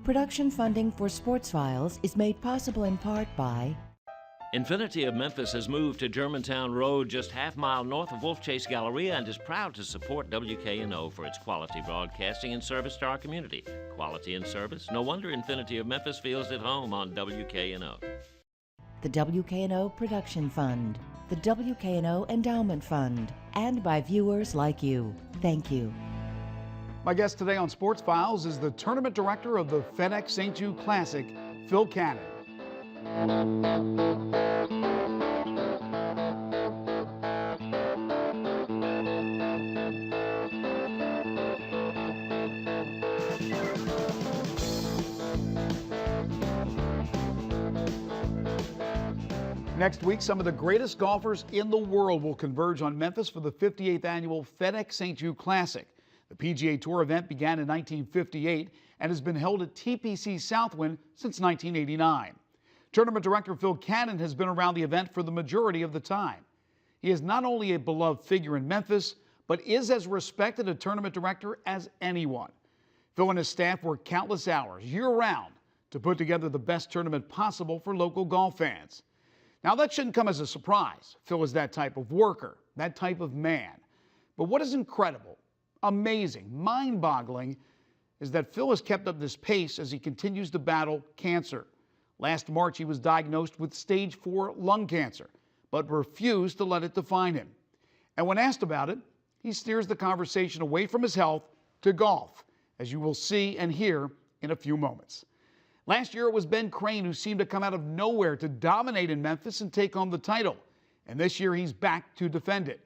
Production funding for Sports Files is made possible in part by Infinity of Memphis has moved to Germantown Road, just half-mile north of Wolf Chase Galleria, and is proud to support WKNO for its quality broadcasting and service to our community. Quality and service? No wonder Infinity of Memphis feels at home on WKNO. the WKNO Production Fund, the WKNO Endowment Fund, and by viewers like you. Thank you. My guest today on Sports Files is the tournament director of the FedEx St. Jude Classic, Phil Cannon. Next week, some of the greatest golfers in the world will converge on Memphis for the 58th annual FedEx St. Jude Classic. The PGA Tour event began in 1958 and has been held at TPC Southwind since 1989. Tournament director Phil Cannon has been around the event for the majority of the time. He is not only a beloved figure in Memphis, but is as respected a tournament director as anyone. Phil and his staff work countless hours year-round to put together the best tournament possible for local golf fans. Now, that shouldn't come as a surprise. Phil is that type of worker, that type of man. But what is incredible, amazing, mind-boggling is that Phil has kept up this pace as he continues to battle cancer. Last March, he was diagnosed with stage 4 lung cancer, but refused to let it define him. And when asked about it, he steers the conversation away from his health to golf, as you will see and hear in a few moments. Last year, it was Ben Crane who seemed to come out of nowhere to dominate in Memphis and take home the title. And this year, he's back to defend it.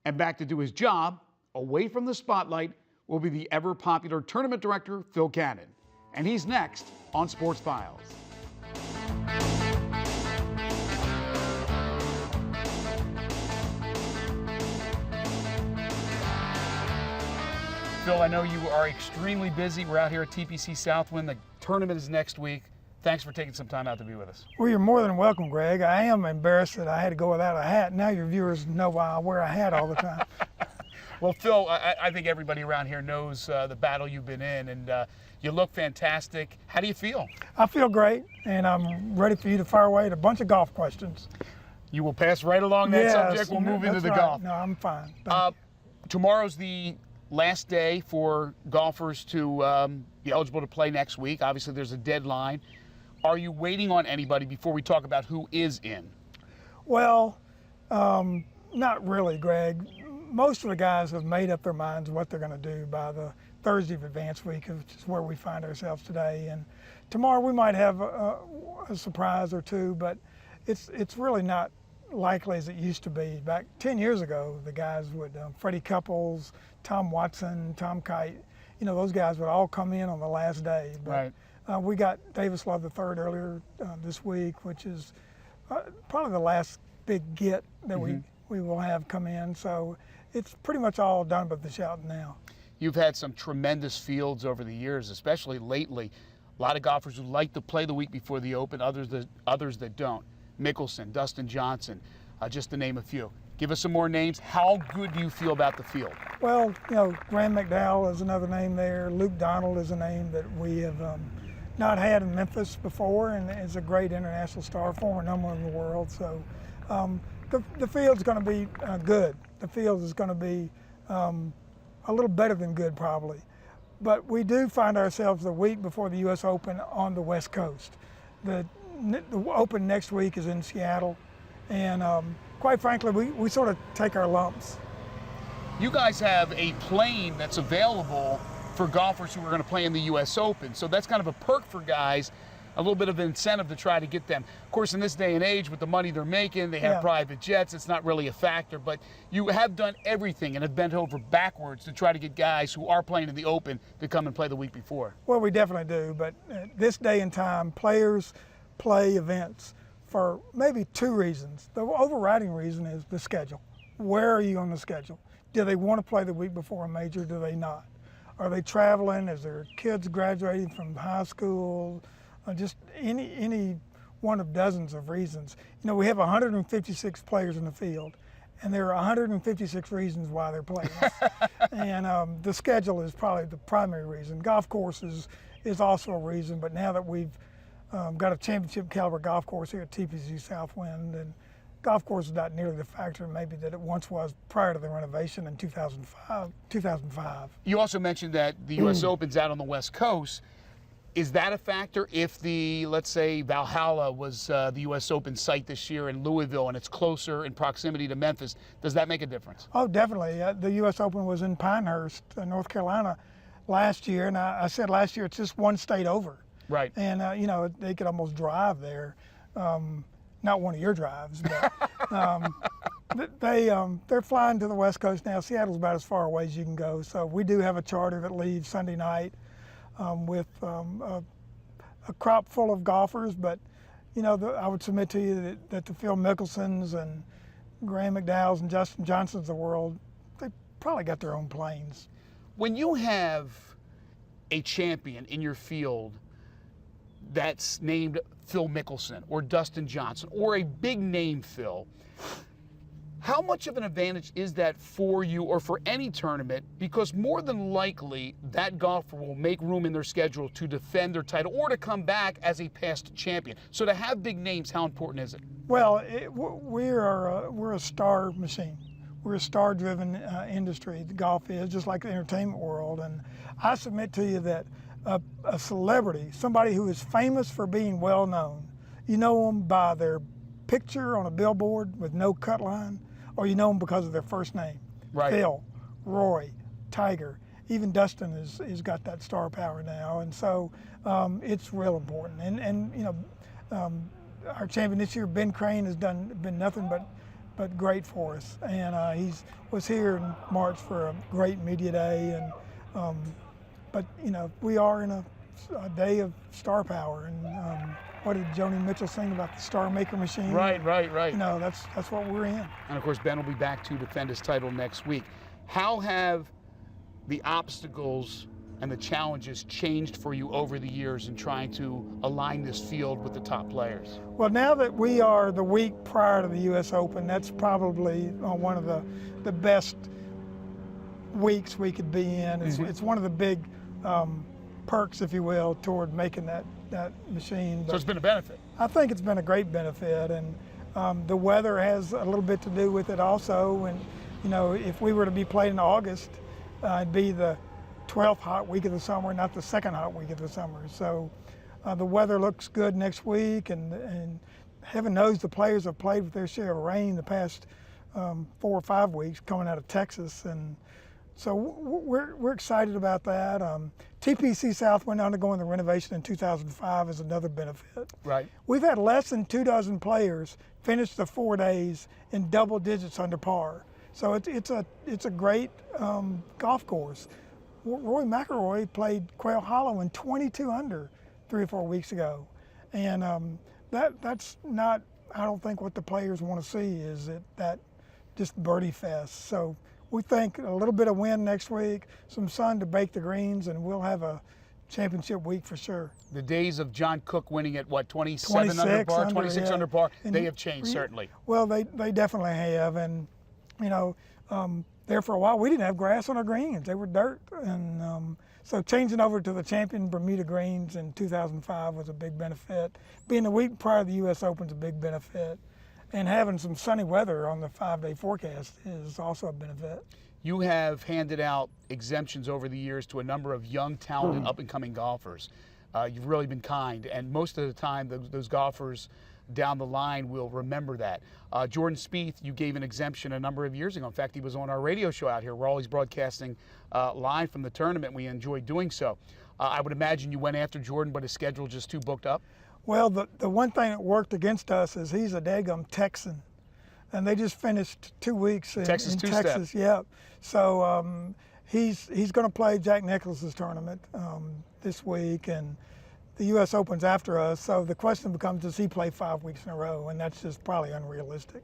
And back to do his job, away from the spotlight, will be the ever-popular tournament director, Phil Cannon. And he's next on Sports Files. Phil, I know you are extremely busy. We're out here at TPC Southwind. The tournament is next week. Thanks for taking some time out to be with us. Well, you're more than welcome, Greg. I am embarrassed that I had to go without a hat. Now your viewers know why I wear a hat all the time. Well, Phil, I think everybody around here knows the battle you've been in, and you look fantastic. How do you feel? I feel great, and I'm ready for you to fire away at a bunch of golf questions. You will pass right along that subject. Yes, We'll move into the right. golf. No, I'm fine. Tomorrow's the last day for golfers to be eligible to play next week. Obviously, there's a deadline. Are you waiting on anybody before we talk about who is in? Well, not really, Greg. Most of the guys have made up their minds what they're going to do by the Thursday of advance week, which is where we find ourselves today. And tomorrow we might have a surprise or two, but it's really not likely as it used to be. Back 10 years ago, the guys would, Freddie Couples, Tom Watson, Tom Kite, you know, those guys would all come in on the last day. But, right. We got Davis Love III earlier this week, which is probably the last big get that we will have come in. So it's pretty much all done but the shouting now. You've had some tremendous fields over the years, especially lately. A lot of golfers who like to play the week before the Open, others that don't. Mickelson, Dustin Johnson, just to name a few. Give us some more names. How good do you feel about the field? Well, you know, Graham McDowell is another name there. Luke Donald is a name that we have not had in Memphis before, and is a great international star, former number one in the world. So the field's going to be good. The field is going to be a little better than good, probably. But we do find ourselves the week before the U.S. Open on the West Coast. The Open next week is in Seattle, and quite frankly, we sort of take our lumps. You guys have a plane that's available for golfers who are going to play in the U.S. Open, so that's kind of a perk for guys, a little bit of incentive to try to get them. Of course, in this day and age, with the money they're making, they have private jets, it's not really a factor, but you have done everything and have bent over backwards to try to get guys who are playing in the Open to come and play the week before. Well, we definitely do, but at this day and time, players play events for maybe two reasons. The overriding reason is the schedule. Where are you on the schedule? Do they want to play the week before a major? Do they not? Are they traveling? Is there kids graduating from high school? Just any one of dozens of reasons. You know, we have 156 players in the field, and there are 156 reasons why they're playing. And the schedule is probably the primary reason. Golf courses is also a reason. But now that we've got a championship caliber golf course here at TPC Southwind, and golf course is not nearly the factor maybe that it once was prior to the renovation in 2005. You also mentioned that the U.S. Open's out on the West Coast. Is that a factor if let's say Valhalla was the U.S. Open site this year in Louisville and it's closer in proximity to Memphis? Does that make a difference? Oh, definitely. The U.S. Open was in Pinehurst, North Carolina last year, and I said last year it's just one state over. Right. And, they could almost drive there. Not one of your drives, but they're flying to the West Coast now. Seattle's about as far away as you can go. So we do have a charter that leaves Sunday night with a crop full of golfers. But, I would submit to you that the Phil Mickelsons and Graham McDowells and Justin Johnsons of the world, they probably got their own planes. When you have a champion in your field that's named Phil Mickelson or Dustin Johnson or a big name Phil, how much of an advantage is that for you or for any tournament? Because more than likely that golfer will make room in their schedule to defend their title or to come back as a past champion. So to have big names, how important is it? Well, we're a star machine. We're a star-driven industry. The golf is, just like the entertainment world. And I submit to you that a celebrity, somebody who is famous for being well known, you know them by their picture on a billboard with no cut line, or you know them because of their first name. Right. Phil, Roy, Tiger, even Dustin has got that star power now, and so it's real important. And our champion this year, Ben Crane, has been nothing but great for us, and he was here in March for a great media day, and but we are in a day of star power, and what did Joni Mitchell sing about the Star Maker machine? Right. That's what we're in. And of course, Ben will be back to defend his title next week. How have the obstacles and the challenges changed for you over the years in trying to align this field with the top players? Well, now that we are the week prior to the U.S. Open, that's probably one of the best weeks we could be in. It's one of the big perks, if you will, toward making that machine. So it's been a benefit. I think it's been a great benefit, and the weather has a little bit to do with it also. And if we were to be played in August, it'd be the 12th hot week of the summer, not the second hot week of the summer. So the weather looks good next week, and heaven knows the players have played with their share of rain the past 4 or 5 weeks coming out of Texas, and so we're excited about that. TPC Southwind undergoing the renovation in 2005 is another benefit. Right. We've had less than 24 players finish the 4 days in double digits under par. So it's a great golf course. Roy McIlroy played Quail Hollow in 22 under 3 or 4 weeks ago, and that's not, I don't think, what the players want to see, is that just birdie fest. So we think a little bit of wind next week, some sun to bake the greens, and we'll have a championship week for sure. The days of John Cook winning at 27 under par, 26 under par, and they have changed, certainly. Well, they definitely have, and there for a while we didn't have grass on our greens; they were dirt, and so changing over to the champion Bermuda greens in 2005 was a big benefit. Being the week prior to the U.S. Open's a big benefit. And having some sunny weather on the 5-day forecast is also a benefit. You have handed out exemptions over the years to a number of young, talented, up-and-coming golfers. You've really been kind, and most of the time those golfers down the line will remember that. Jordan Spieth, you gave an exemption a number of years ago. In fact, he was on our radio show out here. We're always broadcasting live from the tournament. We enjoyed doing so. I would imagine you went after Jordan, but his schedule just too booked up? Well, the one thing that worked against us is he's a daggum Texan, and they just finished 2 weeks in Texas. Yeah, so he's going to play Jack Nicklaus's tournament this week, and the U.S. Open's after us. So the question becomes, does he play 5 weeks in a row? And that's just probably unrealistic.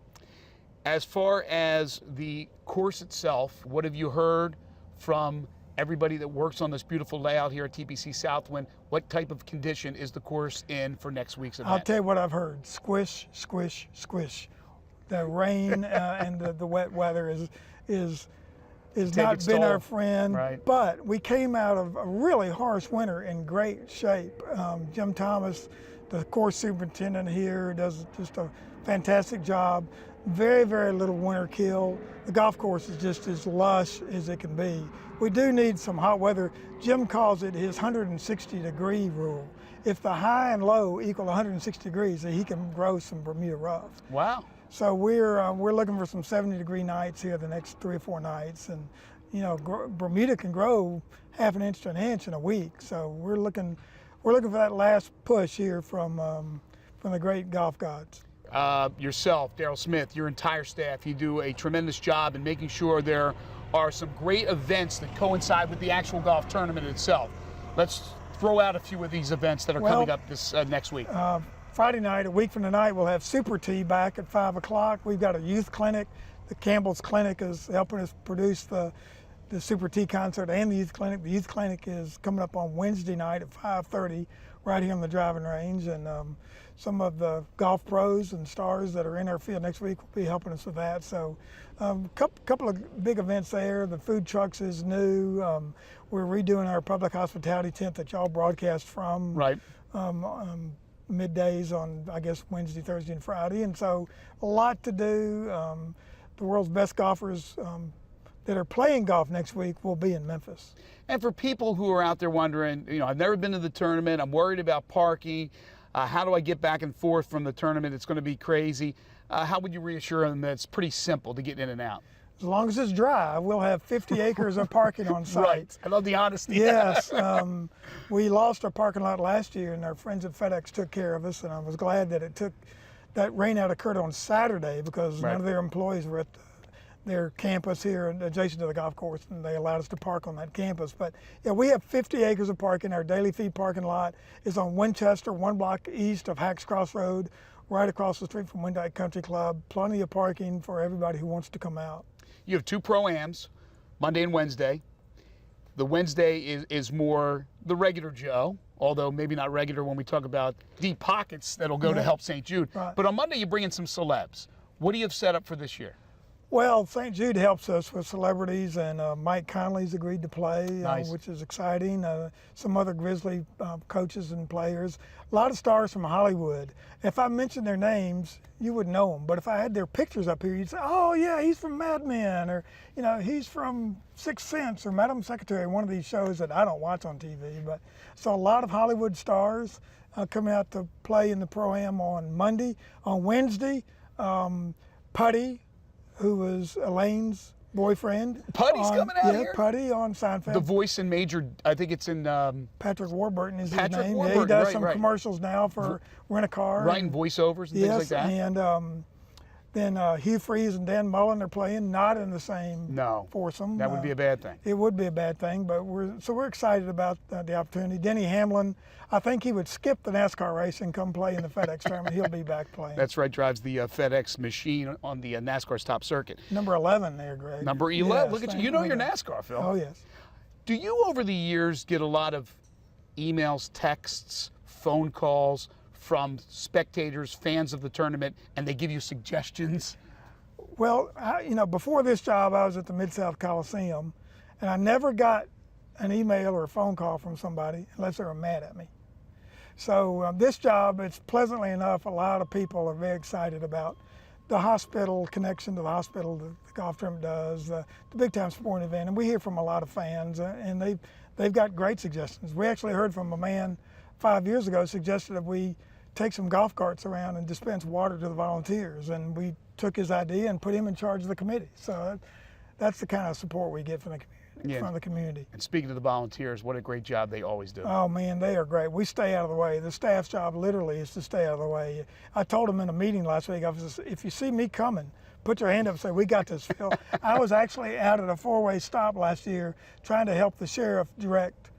As far as the course itself, what have you heard from everybody that works on this beautiful layout here at TPC Southwind? What type of condition is the course in for next week's event? I'll tell you what I've heard: squish, squish, squish. The rain and the wet weather is has Take not its been toll. our friend. Right. But we came out of a really harsh winter in great shape. Jim Thomas, the course superintendent here, does just a fantastic job. Very, very little winter kill. The golf course is just as lush as it can be. We do need some hot weather. Jim calls it his 160-degree rule. If the high and low equal 160 degrees, he can grow some Bermuda rough. Wow. So we're looking for some 70-degree nights here the next 3 or 4 nights, and you know Bermuda can grow half an inch to an inch in a week. So we're looking for that last push here from the great golf gods. Yourself, Daryl Smith, your entire staff, you do a tremendous job in making sure there are some great events that coincide with the actual golf tournament itself. Let's throw out a few of these events that are coming up this next week. Friday night, a week from tonight, we'll have Super T back at 5 o'clock. We've got a youth clinic. The Campbell's Clinic is helping us produce the Super T concert and the youth clinic. The youth clinic is coming up on Wednesday night at 5:30 right here on the driving range, and some of the golf pros and stars that are in our field next week will be helping us with that. So couple of big events there. The food trucks is new. We're redoing our public hospitality tent that y'all broadcast from. Right. Middays on, I guess, Wednesday, Thursday, and Friday. And so a lot to do. The world's best golfers that are playing golf next week will be in Memphis. And for people who are out there wondering, you know, I've never been to the tournament, I'm worried about parking, how do I get back and forth from the tournament? It's going to be crazy. How would you reassure them that it's pretty simple to get in and out? As long as it's dry, we'll have 50 acres of parking on site. Right. I love the honesty. Yes. We lost our parking lot last year, and our friends at FedEx took care of us, and I was glad that that rainout occurred on Saturday because none of their employees were at their campus here adjacent to the golf course, and they allowed us to park on that campus. But yeah, we have 50 acres of parking. Our daily fee parking lot is on Winchester, 1 block east of Hacks Cross Road, right across the street from Windike Country Club. Plenty of parking for everybody who wants to come out. You have 2 pro-ams, Monday and Wednesday. The Wednesday is more the regular Joe, although maybe not regular when we talk about deep pockets that'll go to help St. Jude. Right. But on Monday, you bring in some celebs. What do you have set up for this year? Well, St. Jude helps us with celebrities, and Mike Conley's agreed to play, Nice. which is exciting. Some other Grizzly coaches and players. A lot of stars from Hollywood. If I mentioned their names, you would know them. But if I had their pictures up here, you'd say, oh, yeah, he's from Mad Men, or, you know, he's from Sixth Sense, or Madam Secretary, one of these shows that I don't watch on TV. But so a lot of Hollywood stars coming out to play in the Pro-Am on Monday. On Wednesday, Putty, who was Elaine's boyfriend. Putty's coming out yeah, here? Putty on Seinfeld. The voice in Major, I think it's in Patrick Warburton is Patrick his name. Yeah, Warburton, he does right, some right. commercials now for Rent-A-Car. writing voiceovers and things like that. And then Hugh Freeze and Dan Mullen are playing, not in the same foursome. That would be a bad thing. It would be a bad thing, but we're excited about the opportunity. Denny Hamlin, I think he would skip the NASCAR race and come play in the FedEx tournament. He'll be back playing. That's right, drives the FedEx machine on the NASCAR's top circuit. Number 11 there, Greg. Number 11, Yes, look at you. thank You know your God. NASCAR, Phil. Oh, yes. Do you, over the years, get a lot of emails, texts, phone calls from spectators, fans of the tournament, and they give you suggestions? Well, before this job, I was at the Mid-South Coliseum, and I never got an email or a phone call from somebody unless they were mad at me. So this job, it's pleasantly enough, a lot of people are very excited about the hospital connection to the hospital the golf tournament does, the big time sporting event, and we hear from a lot of fans, and they've got great suggestions. We actually heard from a man 5 years ago suggested that we take some golf carts around and dispense water to the volunteers, and we took his idea and put him in charge of the committee. So that's the kind of support we get from the community. Yeah. From the community. And speaking of the volunteers, what a great job they always do. Oh man, they are great. We stay out of the way. The staff's job literally is to stay out of the way. I told them in a meeting last week, if you see me coming, put your hand up and say, we got this, Phil. I was actually out at a 4-way stop last year trying to help the sheriff direct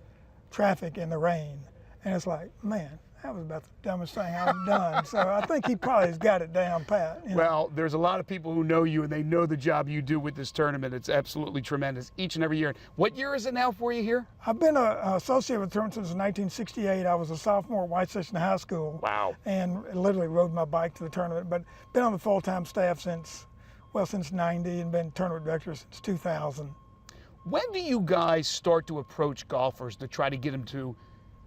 traffic in the rain. And it's like, man, that was about the dumbest thing I've done. So I think he probably has got it down pat. You know? Well, there's a lot of people who know you, and they know the job you do with this tournament. It's absolutely tremendous each and every year. What year is it now for you here? I've been an associate with the tournament since 1968. I was a sophomore at White Station High School. Wow. And literally rode my bike to the tournament, but been on the full-time staff since 90 and been tournament director since 2000. When do you guys start to approach golfers to try to get them to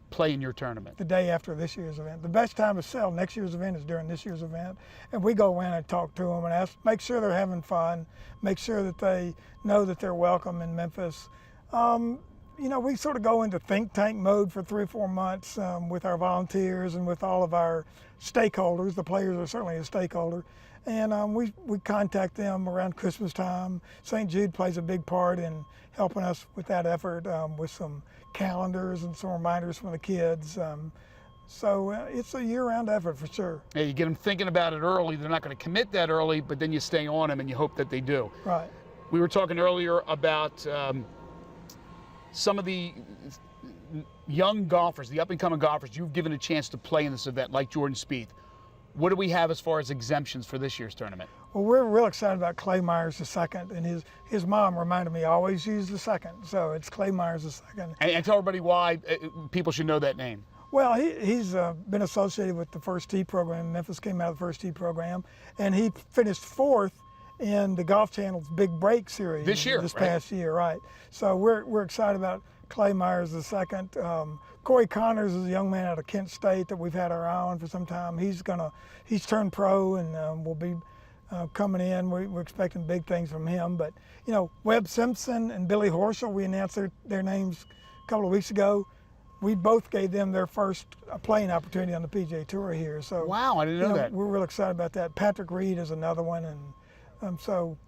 play in your tournament? The day after this year's event. The best time to sell next year's event is during this year's event. And we go in and talk to them and make sure they're having fun, make sure that they know that they're welcome in Memphis. You know, we sort of go into think tank mode for 3 or 4 months with our volunteers and with all of our stakeholders. The players are certainly a stakeholder. And we contact them around Christmas time. St. Jude plays a big part in helping us with that effort with some calendars and some reminders from the kids. So it's a year-round effort for sure. Yeah, you get them thinking about it early. They're not going to commit that early, but then you stay on them and you hope that they do. Right. We were talking earlier about some of the young golfers, the up-and-coming golfers you've given a chance to play in this event, like Jordan Spieth. What do we have as far as exemptions for this year's tournament? Well, we're real excited about Clay Myers II, and his mom reminded me always use the second, so it's Clay Myers II. And tell everybody why people should know that name. Well, he's been associated with the First Tee program. Memphis came out of the First Tee program, and he finished 4th in the Golf Channel's Big Break series this past year, right? So we're excited about Clay Myers II. Corey Connors is a young man out of Kent State that we've had our eye on for some time. He's turned pro and will be coming in. We're expecting big things from him. But you know, Webb Simpson and Billy Horschel, we announced their names a couple of weeks ago. We both gave them their first playing opportunity on the PGA Tour here. So wow, I didn't know that. We're real excited about that. Patrick Reed is another one, and so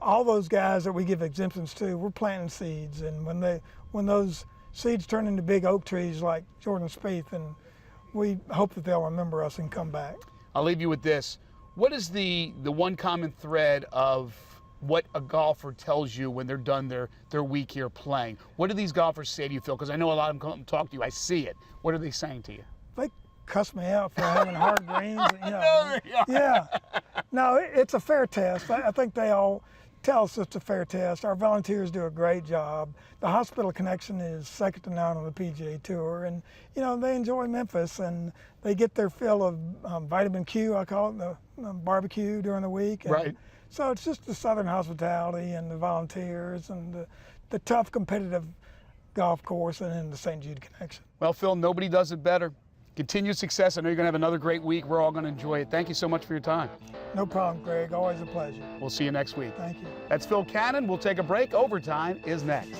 all those guys that we give exemptions to, we're planting seeds, and when those seeds turn into big oak trees like Jordan Spieth, and we hope that they'll remember us and come back. I'll leave you with this. What is the one common thread of what a golfer tells you when they're done their week here playing? What do these golfers say to you, Phil? Because I know a lot of them come and talk to you. I see it. What are they saying to you? They cuss me out for having hard greens. You know. Yeah. No, it's a fair test. I think they all tell us it's a fair test. Our volunteers do a great job. The hospital connection is second to none on the PGA Tour, and you know, they enjoy Memphis and they get their fill of vitamin Q, I call it, the barbecue during the week. And right. So it's just the Southern hospitality and the volunteers and the tough competitive golf course and then the St. Jude connection. Well, Phil, nobody does it better. Continued success. I know you're going to have another great week. We're all going to enjoy it. Thank you so much for your time. No problem, Greg. Always a pleasure. We'll see you next week. Thank you. That's Phil Cannon. We'll take a break. Overtime is next.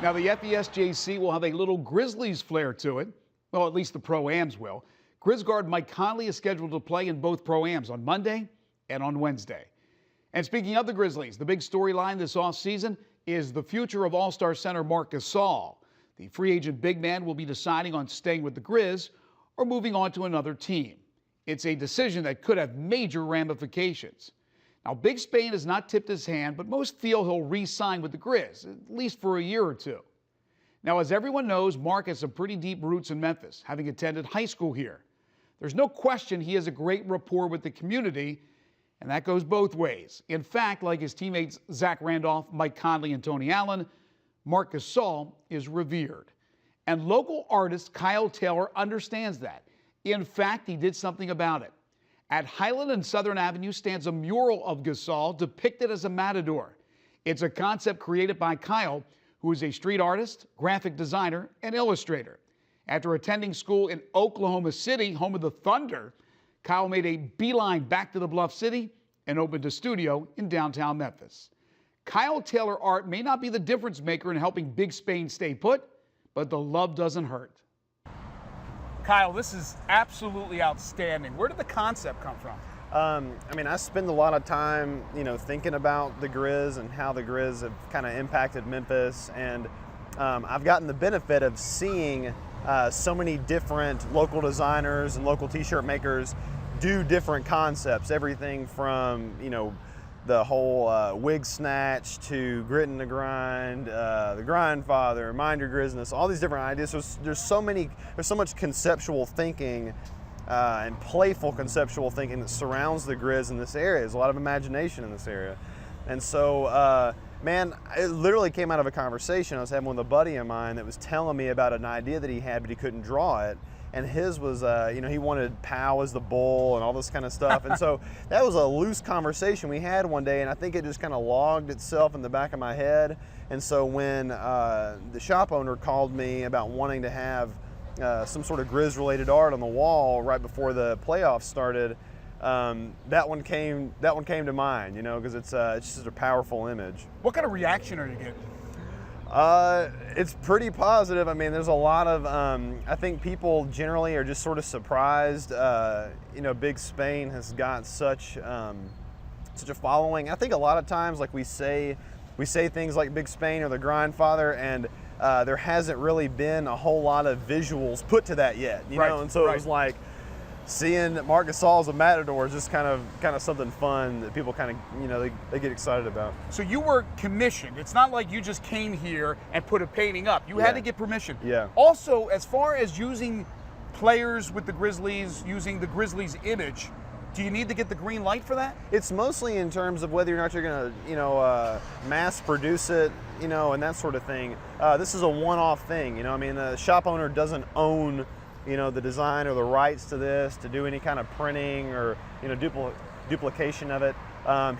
Now, the FESJC will have a little Grizzlies flair to it. Well, at least the Pro-Ams will. Grizz guard Mike Conley is scheduled to play in both Pro-Ams on Monday and on Wednesday. And speaking of the Grizzlies, the big storyline this offseason is the future of All-Star center Marc Gasol. The free agent big man will be deciding on staying with the Grizz or moving on to another team. It's a decision that could have major ramifications. Now, Big Spain has not tipped his hand, but most feel he'll re-sign with the Grizz, at least for a year or two. Now, as everyone knows, Marc has some pretty deep roots in Memphis, having attended high school here. There's no question he has a great rapport with the community, and that goes both ways. In fact, like his teammates Zach Randolph, Mike Conley, and Tony Allen, Marc Gasol is revered. And local artist Kyle Taylor understands that. In fact, he did something about it. At Highland and Southern Avenue stands a mural of Gasol depicted as a matador. It's a concept created by Kyle, who is a street artist, graphic designer, and illustrator. After attending school in Oklahoma City, home of the Thunder, Kyle made a beeline back to the Bluff City and opened a studio in downtown Memphis. Kyle Taylor art may not be the difference maker in helping Big Spain stay put, but the love doesn't hurt. Kyle, this is absolutely outstanding. Where did the concept come from? I mean, I spend a lot of time, thinking about the Grizz and how the Grizz have kind of impacted Memphis, and I've gotten the benefit of seeing so many different local designers and local t-shirt makers do different concepts, everything from, the whole wig snatch to grit and the grind, the grindfather, mind your grizness, all these different ideas. So there's so much conceptual thinking and playful conceptual thinking that surrounds the Grizz in this area. There's a lot of imagination in this area. And so, man, it literally came out of a conversation I was having with a buddy of mine that was telling me about an idea that he had, but he couldn't draw it. And his was, you know, he wanted Pow as the bull and all this kind of stuff. And so that was a loose conversation we had one day, and I think it just kind of logged itself in the back of my head. And so when the shop owner called me about wanting to have some sort of Grizz-related art on the wall right before the playoffs started, that one came to mind, you know, because it's just a powerful image. What kind of reaction are you getting? It's pretty positive. I mean, there's a lot of, I think people generally are just sort of surprised. You know, Big Spain has got such a following. I think a lot of times, like we say things like Big Spain or the Grindfather, and there hasn't really been a whole lot of visuals put to that yet, you know? And so it was like, seeing Marc Gasol as a Matador is just kind of something fun that people kind of, you know, they get excited about. So you were commissioned. It's not like you just came here and put a painting up. You had to get permission. Yeah. Also, as far as using players with the Grizzlies, using the Grizzlies image, do you need to get the green light for that? It's mostly in terms of whether or not you're going to, you know, mass produce it, you know, and that sort of thing. This is a one-off thing, you know. I mean, the shop owner doesn't own, you know, the design or the rights to this, to do any kind of printing or, you know, duplication of it.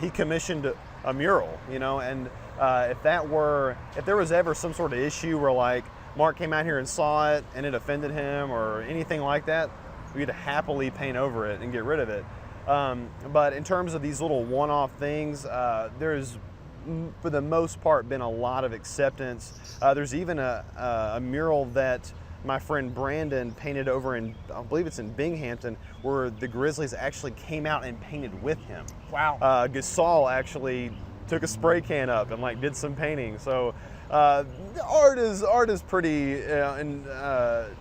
He commissioned a mural, you know, and if there was ever some sort of issue where like Mark came out here and saw it and it offended him or anything like that, we'd happily paint over it and get rid of it. But in terms of these little one-off things, there's, for the most part, been a lot of acceptance. There's even a mural that my friend Brandon painted over in, I believe it's in Binghamton, where the Grizzlies actually came out and painted with him. Wow. Gasol actually took a spray can up and like did some painting. So art is pretty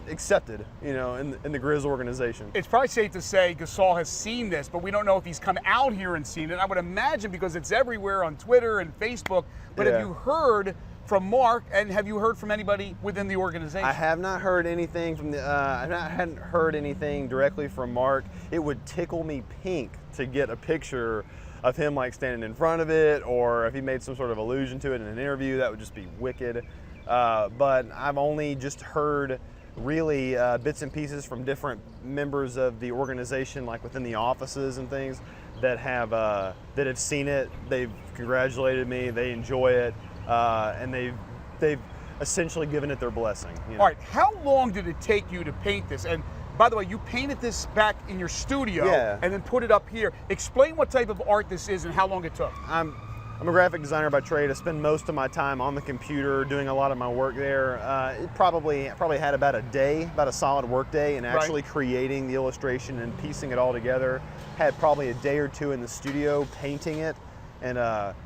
accepted, you know, in the Grizz organization. It's probably safe to say Gasol has seen this, but we don't know if he's come out here and seen it. I would imagine because it's everywhere on Twitter and Facebook. But have you heard from Mark, and have you heard from anybody within the organization? I have not heard anything from the. I hadn't heard anything directly from Mark. It would tickle me pink to get a picture of him like standing in front of it, or if he made some sort of allusion to it in an interview, that would just be wicked. But I've only just heard really bits and pieces from different members of the organization, like within the offices and things, that have seen it. They've congratulated me. They enjoy it. And they've essentially given it their blessing. You know? All right, how long did it take you to paint this? And by the way, you painted this back in your studio and then put it up here. Explain what type of art this is and how long it took. I'm a graphic designer by trade. I spend most of my time on the computer doing a lot of my work there. It probably had about a solid work day, and actually creating the illustration and piecing it all together. Had probably a day or two in the studio painting it and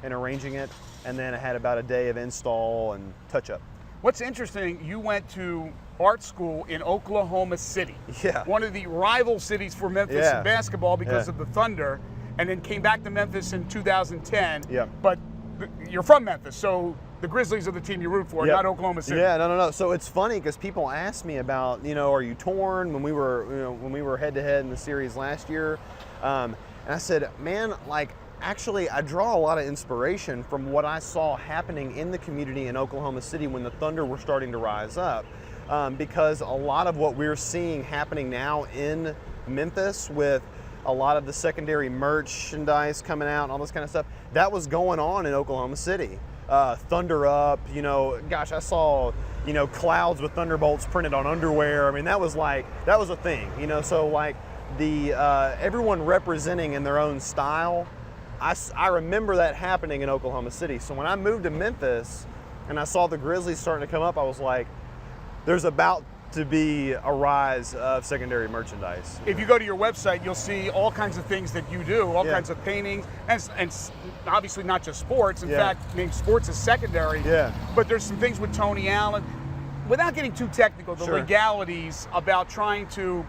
arranging it. And then I had about a day of install and touch-up. What's interesting, you went to art school in Oklahoma City. Yeah. One of the rival cities for Memphis in basketball because of the Thunder, and then came back to Memphis in 2010. Yeah. But you're from Memphis, so the Grizzlies are the team you root for, not Oklahoma City. Yeah, no. So it's funny because people ask me about, you know, are you torn when we were head-to-head in the series last year? And I said, man, like, actually, I draw a lot of inspiration from what I saw happening in the community in Oklahoma City when the Thunder were starting to rise up. Because a lot of what we're seeing happening now in Memphis with a lot of the secondary merchandise coming out and all this kind of stuff, that was going on in Oklahoma City. Thunder up, you know, gosh, I saw, you know, clouds with thunderbolts printed on underwear. I mean, that was a thing, you know, so like the everyone representing in their own style. I remember that happening in Oklahoma City. So when I moved to Memphis and I saw the Grizzlies starting to come up, I was like, there's about to be a rise of secondary merchandise. If you go to your website, you'll see all kinds of things that you do, all kinds of paintings, and obviously not just sports. In fact, I mean, sports is secondary. Yeah. But there's some things with Tony Allen. Without getting too technical, the legalities about trying to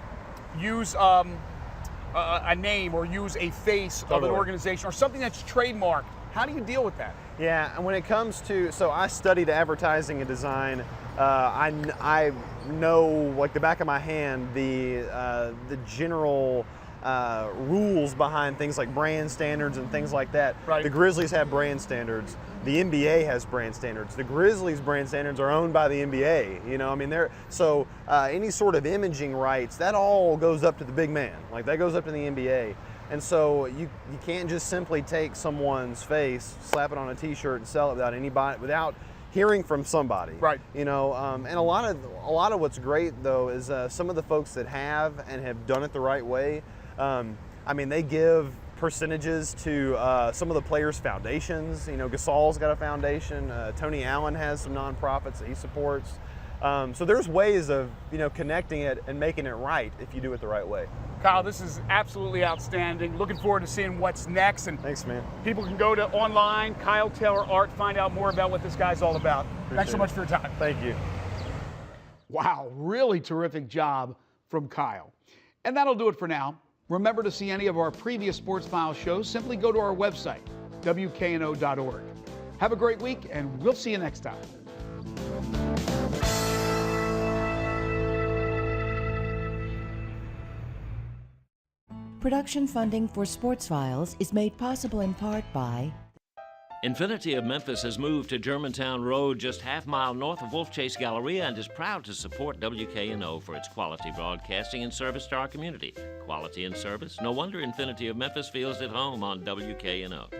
use a name or use a face of an organization or something that's trademarked How do you deal with that? Yeah, and when it comes to, so I studied advertising and design. I know, like the back of my hand, the general rules behind things like brand standards and things like that. Right. The Grizzlies have brand standards. The NBA has brand standards. The Grizzlies' brand standards are owned by the NBA. You know, I mean, any sort of imaging rights, that all goes up to the big man. Like that goes up to the NBA. And so you can't just simply take someone's face, slap it on a T-shirt, and sell it without hearing from somebody. Right. You know, and a lot of what's great though is some of the folks that have done it the right way. I mean, they give percentages to some of the players' foundations. You know, Gasol's got a foundation. Tony Allen has some nonprofits that he supports. So there's ways of, you know, connecting it and making it right if you do it the right way. Kyle, this is absolutely outstanding. Looking forward to seeing what's next. And Thanks, man. people can go to online, Kyle Taylor Art, find out more about what this guy's all about. Thanks so much for your time. Thank you. Wow, really terrific job from Kyle. And that'll do it for now. Remember, to see any of our previous Sports Files shows, simply go to our website, WKNO.org. Have a great week, and we'll see you next time. Production funding for Sports Files is made possible in part by Infinity of Memphis has moved to Germantown Road, just half-mile north of Wolf Chase Galleria, and is proud to support WKNO for its quality broadcasting and service to our community. Quality and service? No wonder Infinity of Memphis feels at home on WKNO.